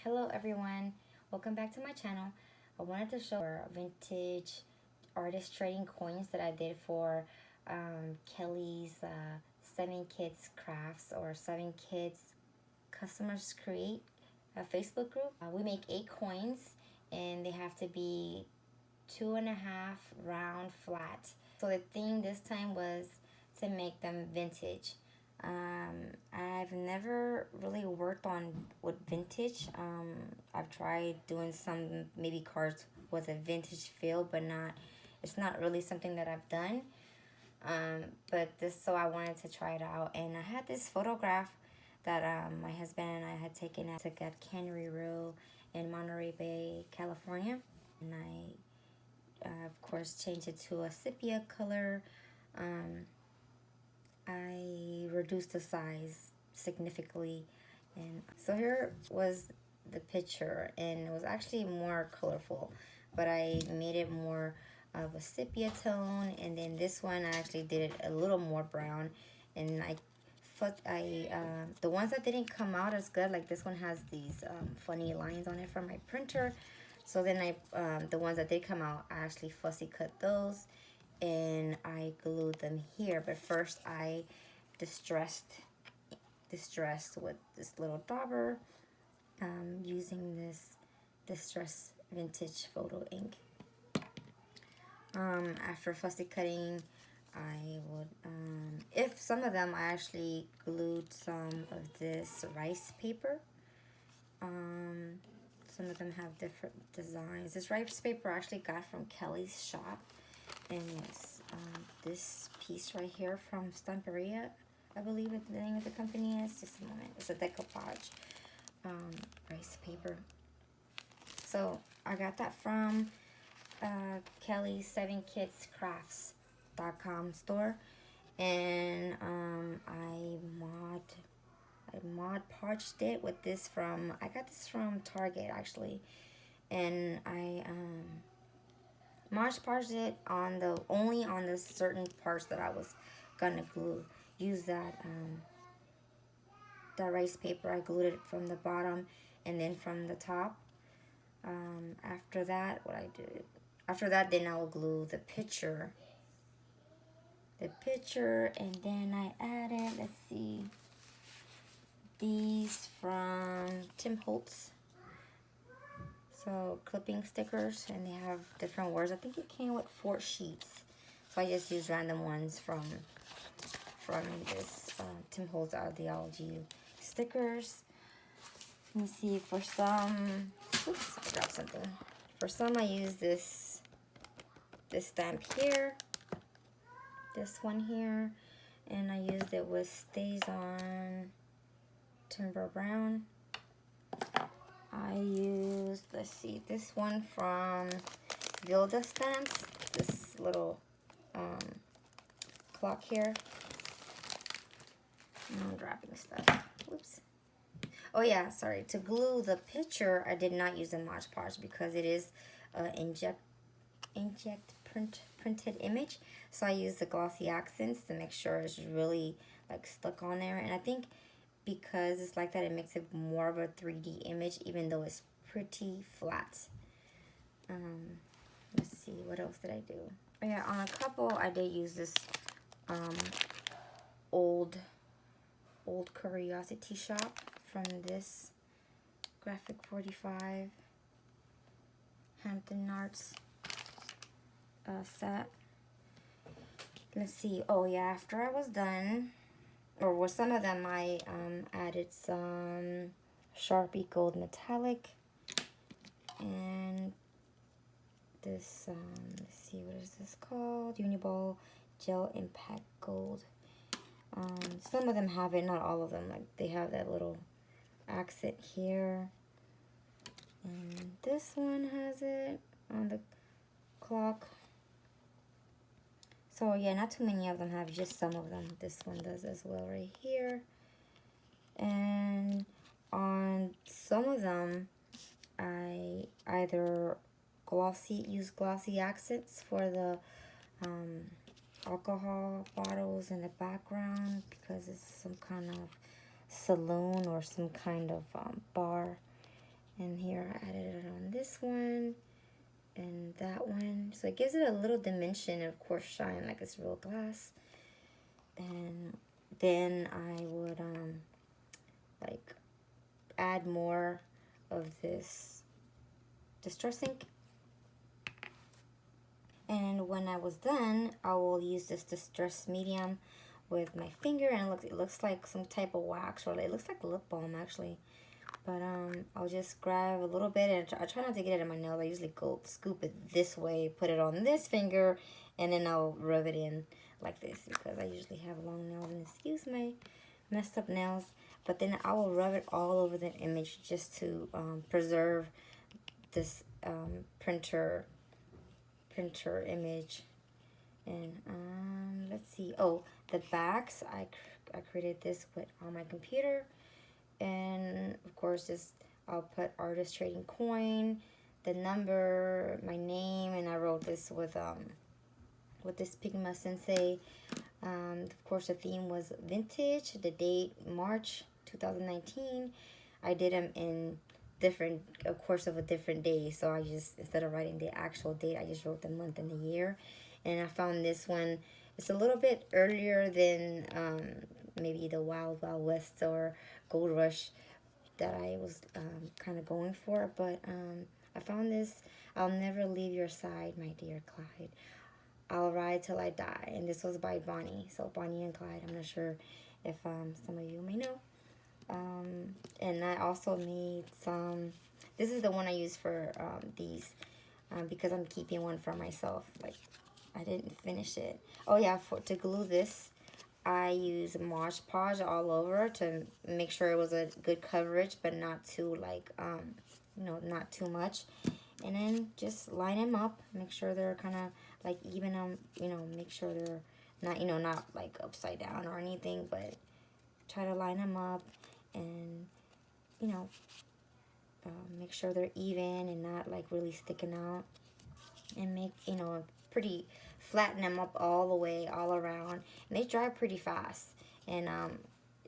Hello everyone, welcome back to my channel. I wanted to show vintage artist trading coins that I did for Kelly's 7 Kids Crafts or 7 Kids Customers Create a Facebook group. We make 8 coins and they have to be 2.5 round flat. So the theme this time was to make them vintage. I've never really worked on with vintage. I've tried doing some maybe cards with a vintage feel, but it's not really something that I've done. So I wanted to try it out, and I had this photograph that my husband and I had taken at Cannery Row in Monterey Bay, California, and I of course changed it to a sepia color. I reduced the size significantly, and so here was the picture, and it was actually more colorful, but I made it more of a sepia tone, and then this one I actually did it a little more brown, and the ones that didn't come out as good, like this one has these funny lines on it from my printer, so then the ones that did come out, I actually fussy cut those and I glued them here. But first I distressed with this little dauber using this Distress Vintage Photo ink. After fussy cutting, I would, if some of them, I actually glued some of this rice paper. Some of them have different designs. This rice paper I actually got from Kelly's shop. And yes, this piece right here from Stamperia, I believe the name of the company is. Just a moment. It's a decoupage rice paper. So I got that from Kelly's 7kidscrafts.com store, and I mod podged it with this from, I got this from Target actually, and I Mod Podged it only on the certain parts that I was gonna glue. Use that rice paper. I glued it from the bottom and then from the top. After that, then I will glue the picture. And then I added, let's see, these from Tim Holtz. So clipping stickers, and they have different words. I think it came with 4 sheets, so I just used random ones from this Tim Holtz Idea-ology stickers. Let me see. For some, oops, I dropped something. For some, I use this stamp here, this one here, and I used it with Stays On Timber Brown. I used, let's see, this one from Gilda Stamps, this little clock here. I'm dropping stuff. Whoops. Oh yeah, sorry. To glue the picture, I did not use a Mod Podge because it is an printed image. So I used the glossy accents to make sure it's really like stuck on there. And I think because it's like that, it makes it more of a 3D image, even though it's pretty flat. Let's see, what else did I do? Oh yeah, on a couple, I did use this old Curiosity Shop from this Graphic 45 Hampton Arts set. Let's see. Oh yeah, after I was done, or with some of them, I added some Sharpie Gold Metallic and this, let's see, what is this called? Uniball Gel Impact Gold. Some of them have it, not all of them. Like they have that little accent here, and this one has it on the clock. So yeah, not too many of them have, just some of them. This one does as well right here. And on some of them, I either use glossy accents for the alcohol bottles in the background because it's some kind of saloon or some kind of bar. this one and that one. So it gives it a little dimension, of course, shine like it's real glass. And then I would like add more of this distress ink. And when I was done, I will use this distress medium with my finger, and it looks like some type of wax, or it looks like lip balm actually. But I'll just grab a little bit, and I try not to get it in my nail. I usually go scoop it this way, put it on this finger, and then I'll rub it in like this, because I usually have long nails, and excuse my messed up nails. But then I will rub it all over the image just to preserve this printer image. And let's see, oh, the backs, I created this on my computer. And of course, just I'll put artist trading coin, the number, my name, and I wrote this with this Pigma Sensei. Of course, the theme was vintage. The date March 2019. I did them in different, of course, of a different day. So I just, instead of writing the actual date, I just wrote the month and the year. And I found this one, it's a little bit earlier than maybe the Wild Wild West or Gold Rush that I was kind of going for. But I found this, I'll never leave your side, my dear Clyde. I'll ride till I die. And this was by Bonnie. So Bonnie and Clyde, I'm not sure if some of you may know. And I also made some, this is the one I use for these, because I'm keeping one for myself. Like, I didn't finish it. Oh yeah, to glue this, I use Mod Podge all over to make sure it was a good coverage, but not too like, you know, not too much. And then just line them up, make sure they're kind of like even, you know, make sure they're not, you know, not like upside down or anything, but try to line them up and, you know, make sure they're even and not like really sticking out, and make, you know, pretty, flatten them up all the way, all around, and they dry pretty fast. And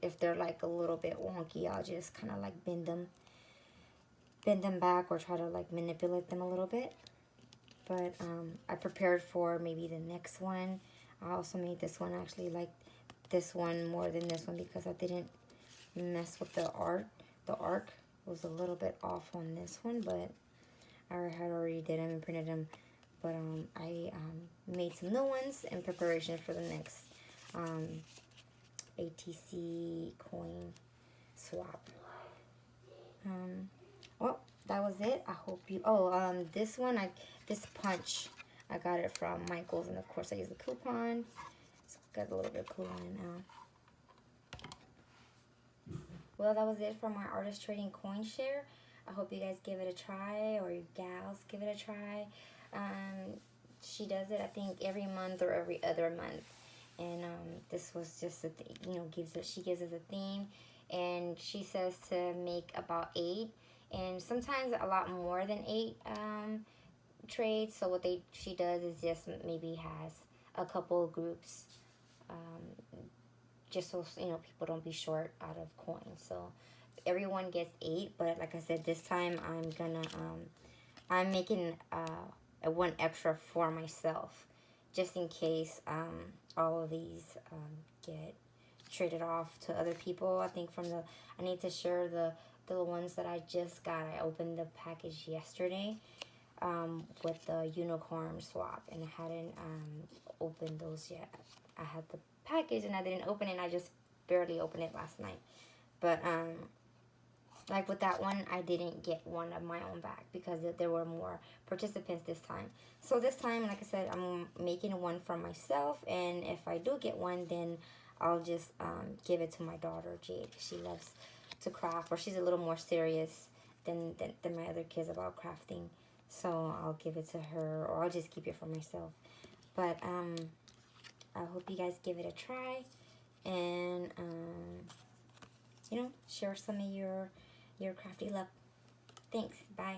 if they're like a little bit wonky, I'll just kind of like bend them back, or try to like manipulate them a little bit. But I prepared for maybe the next one. I also made this one, actually like this one more than this one, because I didn't mess with the art. The arc was a little bit off on this one, but I had already did them and printed them. But I made some new ones in preparation for the next ATC coin swap. Well, that was it. I hope you, this one, this punch, I got it from Michael's, and of course I used the coupon. So got a little bit of coupon now. Well, that was it for my artist trading coin share. I hope you guys give it a try, or you gals give it a try. She does it, I think, every month or every other month. And this was just you know, she gives us a theme, and she says to make about 8, and sometimes a lot more than 8 trades. So what she does is just maybe has a couple of groups, just so, you know, people don't be short out of coins. So everyone gets 8, but like I said, this time I'm making one extra for myself, just in case all of these get traded off to other people. I think I need to share the ones that I just got. I opened the package yesterday with the unicorn swap, and I hadn't opened those yet. I had the package and I didn't open it, and I just barely opened it last night. But like with that one, I didn't get one of my own back because there were more participants this time. So this time, like I said, I'm making one for myself, and if I do get one, then I'll just give it to my daughter, Jade. She loves to craft, or she's a little more serious than my other kids about crafting. So I'll give it to her, or I'll just keep it for myself. But I hope you guys give it a try, and you know, share some of your crafty luck. Thanks. Bye.